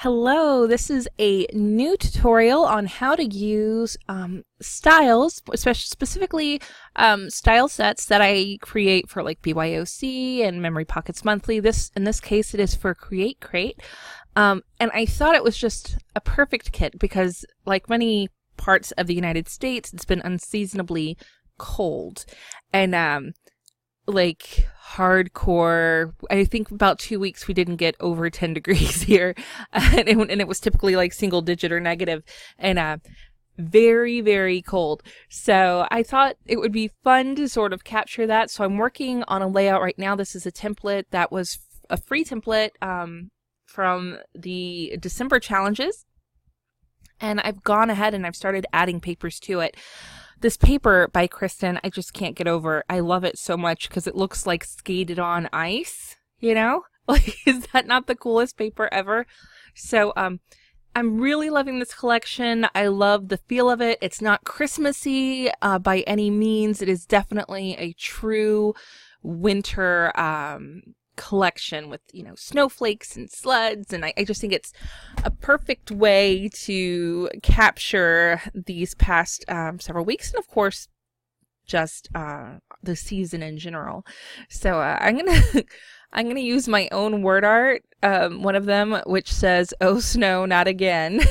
Hello, this is a new tutorial on how to use styles, especially specifically style sets that I create for like BYOC and Memory Pockets Monthly. In this case, it is for Create Crate. And I thought it was just a perfect kit because, like many parts of the United States, it's been unseasonably cold. And like hardcore, I think about 2 weeks we didn't get over 10 degrees here, and it was typically like single digit or negative, and very, very cold. So I thought it would be fun to sort of capture that. So I'm working on a layout right now. This is a template that was a free template from the December challenges, and I've gone ahead and I've started adding papers to it. This paper by Kristen, I just can't get over. I love it so much because it looks like skated on ice, you know? Like, is that not the coolest paper ever? So, I'm really loving this collection. I love the feel of it. It's not Christmassy by any means. It is definitely a true winter collection with, you know, snowflakes and sleds, and I just think it's a perfect way to capture these past several weeks, and of course just the season in general. So I'm gonna use my own word art, one of them which says, "Oh snow, not again."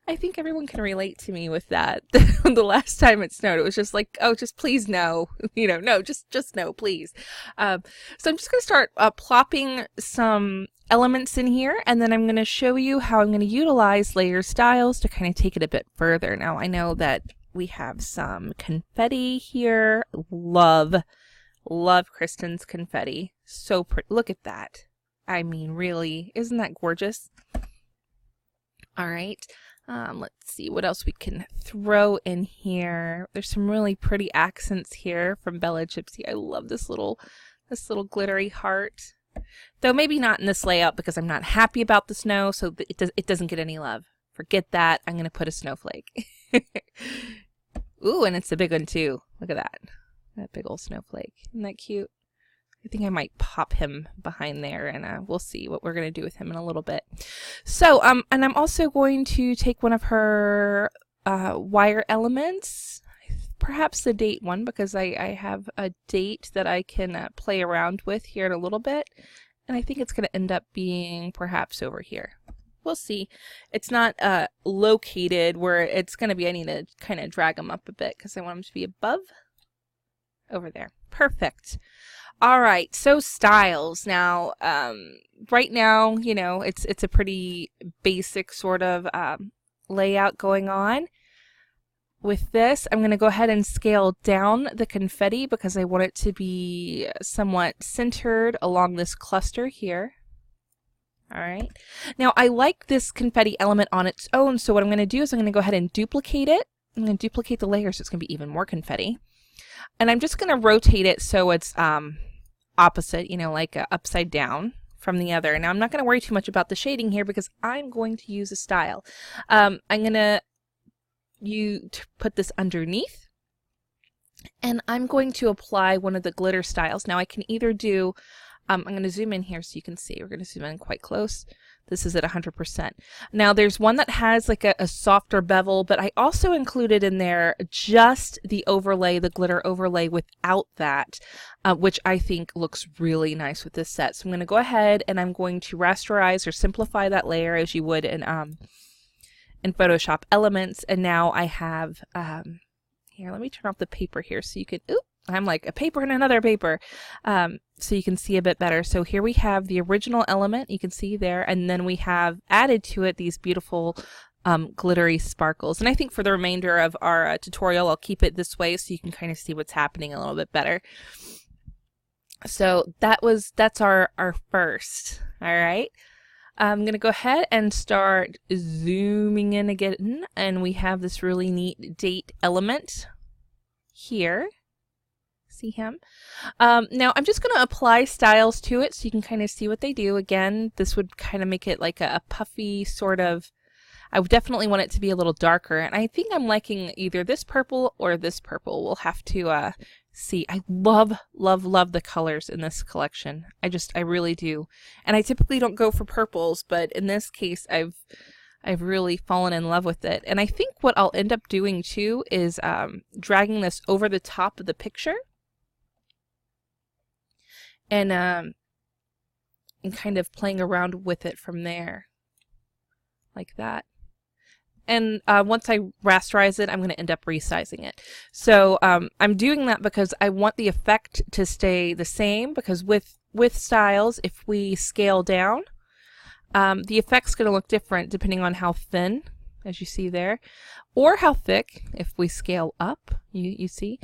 I think everyone can relate to me with that. The last time it snowed, it was just like, oh, just please no, you know, no, just no, please. So I'm just going to start plopping some elements in here, and then I'm going to show you how I'm going to utilize layer styles to kind of take it a bit further. Now, I know that we have some confetti here. Love Kristen's confetti. So pretty. Look at that. I mean, really, isn't that gorgeous? All right. Let's see what else we can throw in here. There's some really pretty accents here from Bella Gypsy. I love this little glittery heart. Though maybe not in this layout because I'm not happy about the snow, so it doesn't get any love. Forget that. I'm going to put a snowflake. Ooh, and it's a big one too. Look at that. That big old snowflake. Isn't that cute? I think I might pop him behind there, and we'll see what we're going to do with him in a little bit. So, and I'm also going to take one of her wire elements, perhaps the date one, because I have a date that I can play around with here in a little bit, and I think it's going to end up being perhaps over here. We'll see. It's not located where it's going to be. I need to kind of drag him up a bit because I want him to be above. Over there. Perfect. All right, so styles. Now, right now, you know, it's a pretty basic sort of layout going on. With this, I'm going to go ahead and scale down the confetti because I want it to be somewhat centered along this cluster here. All right. Now, I like this confetti element on its own, so what I'm going to do is I'm going to go ahead and duplicate it. I'm going to duplicate the layer so it's going to be even more confetti. And I'm just going to rotate it so it's opposite, you know, like upside down from the other. Now, I'm not going to worry too much about the shading here because I'm going to use a style. I'm going to put this underneath, and I'm going to apply one of the glitter styles. Now, I can either do, I'm going to zoom in here so you can see. We're going to zoom in quite close. This is at 100%. Now, there's one that has like a softer bevel, but I also included in there just the overlay, the glitter overlay without that, which I think looks really nice with this set. So I'm going to go ahead and I'm going to rasterize or simplify that layer as you would in Photoshop Elements. And now I have, here, let me turn off the paper here so you can, oop, I'm like a paper and another paper, so you can see a bit better. So here we have the original element, you can see there, and then we have added to it these beautiful glittery sparkles. And I think for the remainder of our tutorial, I'll keep it this way so you can kind of see what's happening a little bit better. So that's our first. All right. I'm going to go ahead and start zooming in again, and we have this really neat date element here. See him? Now I'm just going to apply styles to it so you can kind of see what they do. Again, this would kind of make it like a puffy sort of, I would definitely want it to be a little darker, and I think I'm liking either this purple or this purple. We'll have to see. I love, love, love the colors in this collection. I really do. And I typically don't go for purples, but in this case, I've really fallen in love with it. And I think what I'll end up doing too is dragging this over the top of the picture and kind of playing around with it from there, like that. And once I rasterize it, I'm going to end up resizing it. So I'm doing that because I want the effect to stay the same, because with styles, if we scale down, the effect's going to look different depending on how thin, as you see there, or how thick if we scale up, you see.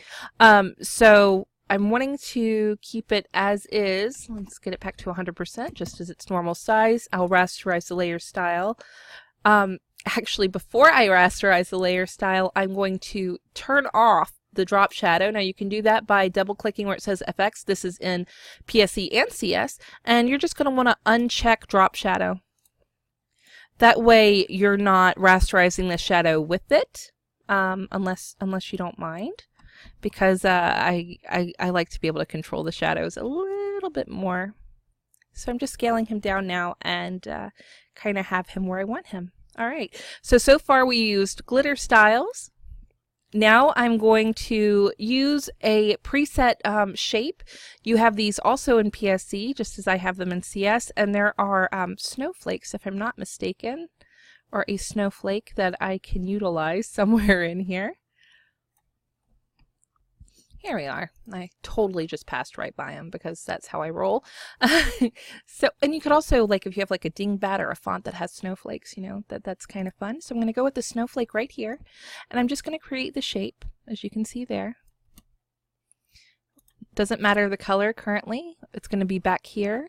So I'm wanting to keep it as is. Let's get it back to 100%, just as its normal size. I'll rasterize the layer style. Actually, before I rasterize the layer style, I'm going to turn off the drop shadow. Now you can do that by double clicking where it says FX. This is in PSE and CS, and you're just going to want to uncheck drop shadow. That way you're not rasterizing the shadow with it, unless you don't mind, because I like to be able to control the shadows a little bit more. So I'm just scaling him down now and kind of have him where I want him. All right, so far we used glitter styles. Now I'm going to use a preset shape. You have these also in PSC, just as I have them in CS, and there are snowflakes, if I'm not mistaken, or a snowflake that I can utilize somewhere in here. Here we are. I totally just passed right by them because that's how I roll. So, and you could also, like, if you have like a dingbat or a font that has snowflakes, you know, that's kind of fun. So I'm going to go with the snowflake right here, and I'm just going to create the shape, as you can see there. Doesn't matter the color currently. It's going to be back here.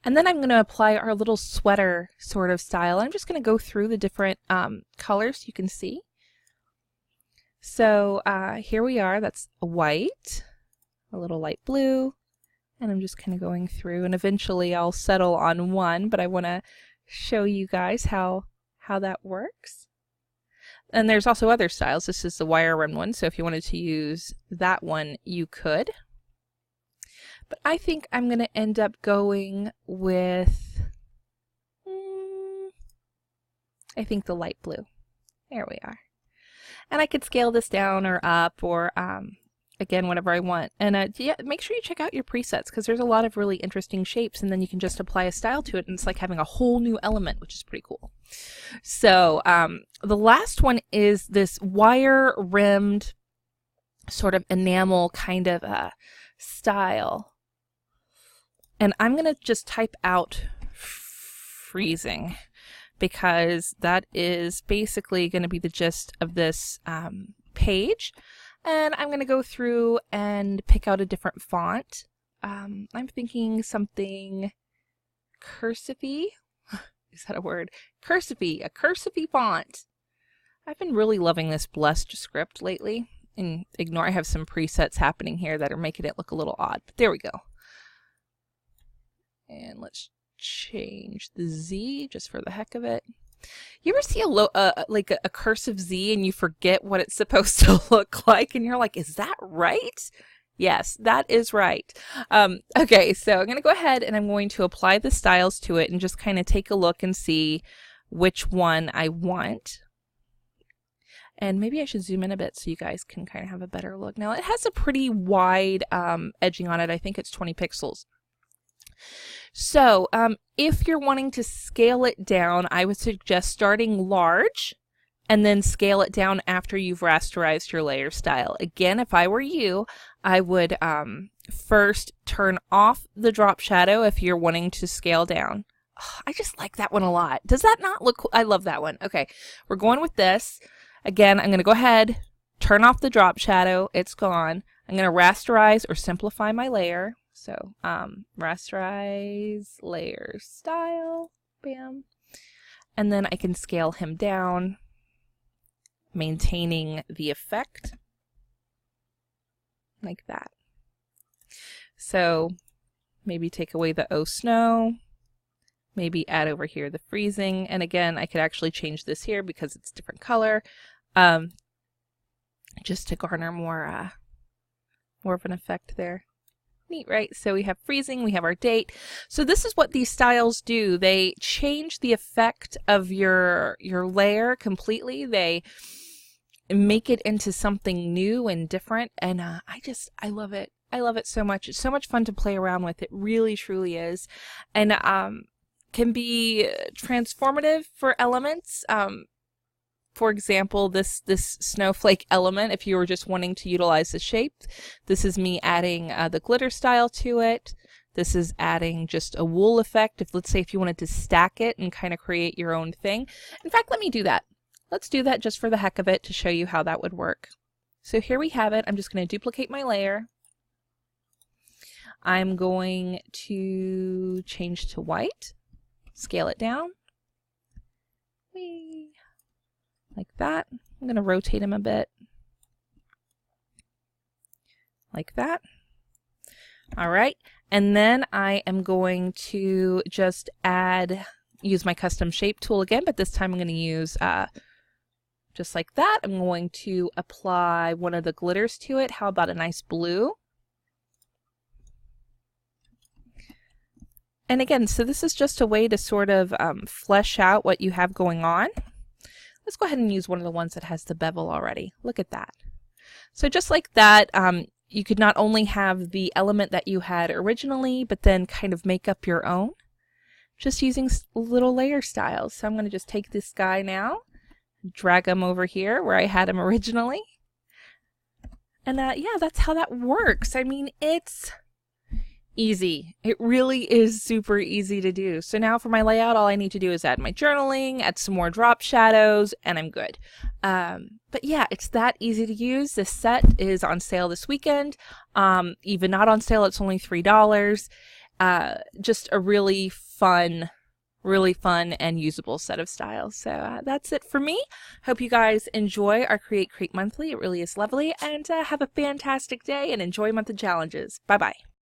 And then I'm going to apply our little sweater sort of style. I'm just going to go through the different colors you can see. So here we are. That's a white, a little light blue, and I'm just kind of going through, and eventually I'll settle on one, but I want to show you guys how that works. And there's also other styles. This is the wire run one, so if you wanted to use that one, you could. But I think I'm going to end up going with, I think the light blue. There we are. And I could scale this down or up, or again, whatever I want. And yeah, make sure you check out your presets, because there's a lot of really interesting shapes, and then you can just apply a style to it, and it's like having a whole new element, which is pretty cool. So the last one is this wire rimmed sort of enamel kind of style. And I'm going to just type out freezing, because that is basically going to be the gist of this page. And I'm going to go through and pick out a different font. I'm thinking something cursive-y. Is that a word? Cursive-y, a cursive-y font. I've been really loving this blessed script lately. And ignore, I have some presets happening here that are making it look a little odd. But there we go. And let's change the Z just for the heck of it. You ever see like a cursive Z and you forget what it's supposed to look like, and you're like, is that right? Yes, that is right. Okay, so I'm going to go ahead and I'm going to apply the styles to it and just kind of take a look and see which one I want. And maybe I should zoom in a bit so you guys can kind of have a better look. Now, it has a pretty wide edging on it. I think it's 20 pixels. So if you're wanting to scale it down, I would suggest starting large and then scale it down after you've rasterized your layer style. Again, if I were you, I would first turn off the drop shadow if you're wanting to scale down. Oh, I just like that one a lot. Does that not look cool? I love that one. Okay, we're going with this. Again, I'm going to go ahead, turn off the drop shadow. It's gone. I'm going to rasterize or simplify my layer. So rasterize layer style, bam. And then I can scale him down, maintaining the effect like that. So maybe take away the oh snow, maybe add over here the freezing. And again, I could actually change this here because it's a different color, just to garner more More of an effect there. Neat, right? So we have freezing, we have our date. So this is what these styles do. They change the effect of your layer completely. They make it into something new and different, and I love it. I love it so much. It's so much fun to play around with. It really truly is, and can be transformative for elements. For example, this snowflake element, if you were just wanting to utilize the shape, this is me adding the glitter style to it. This is adding just a wool effect. Let's say if you wanted to stack it and kind of create your own thing. In fact, let me do that. Let's do that just for the heck of it to show you how that would work. So here we have it. I'm just going to duplicate my layer. I'm going to change to white, scale it down. Whee. Like that. I'm going to rotate him a bit. Like that. All right. And then I am going to just use my custom shape tool again, but this time I'm going to use, just like that. I'm going to apply one of the glitters to it. How about a nice blue? And again, so this is just a way to sort of flesh out what you have going on. Let's go ahead and use one of the ones that has the bevel already. Look at that. So just like that, you could not only have the element that you had originally, but then kind of make up your own, just using little layer styles. So I'm going to just take this guy now, drag him over here where I had him originally. And yeah, that's how that works. I mean, it's easy. It really is super easy to do. So now for my layout, all I need to do is add my journaling, add some more drop shadows, and I'm good. But yeah, it's that easy to use. This set is on sale this weekend. Even not on sale, it's only $3. Just a really fun and usable set of styles. So that's it for me. Hope you guys enjoy our Create Monthly. It really is lovely. And have a fantastic day and enjoy month of challenges. Bye-bye.